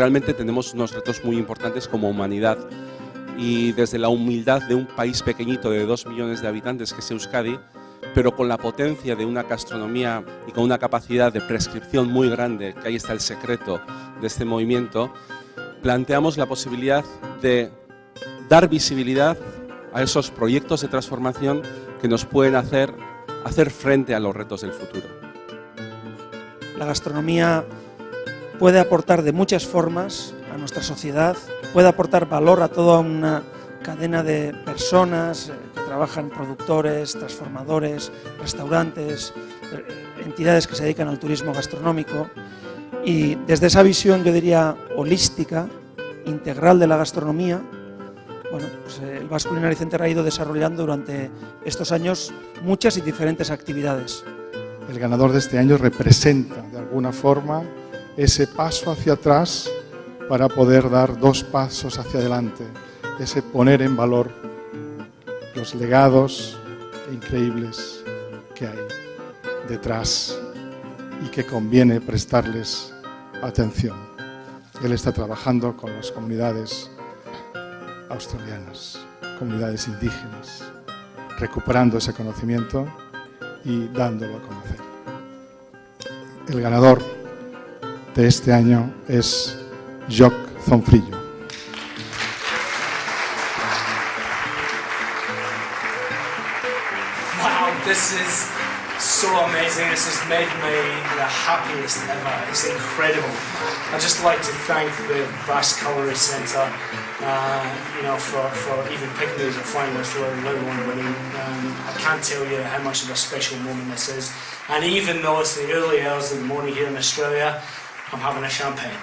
realmente tenemos unos retos muy importantes como humanidad. Y desde la humildad de un país pequeñito de 2 millones de habitantes que es Euskadi, pero con la potencia de una gastronomía y con una capacidad de prescripción muy grande, que ahí está el secreto de este movimiento, planteamos la posibilidad de dar visibilidad a esos proyectos de transformación que nos pueden hacer frente a los retos del futuro. La gastronomía puede aportar de muchas formas a nuestra sociedad, puede aportar valor a toda una cadena de personas que trabajan, productores, transformadores, restaurantes, entidades que se dedican al turismo gastronómico, y desde esa visión, yo diría, holística, integral de la gastronomía, bueno, pues el Basque Culinary Center ha ido desarrollando durante estos años muchas y diferentes actividades. El ganador de este año representa de alguna forma ese paso hacia atrás para poder dar 2 pasos hacia adelante, ese poner en valor los legados increíbles que hay detrás y que conviene prestarles atención. Él está trabajando con las comunidades australianas, comunidades indígenas, recuperando ese conocimiento y dándolo a conocer. El ganador de este año es Joc Zonfrillo. Wow, this is so amazing. This has made me the happiest ever. It's incredible. I'd just like to thank the Basque Culinary Centre, for even picking me as a finalist, let alone winning. I can't tell you how much of a special moment this is. And even though it's the early hours of the morning here in Australia, I'm having a champagne.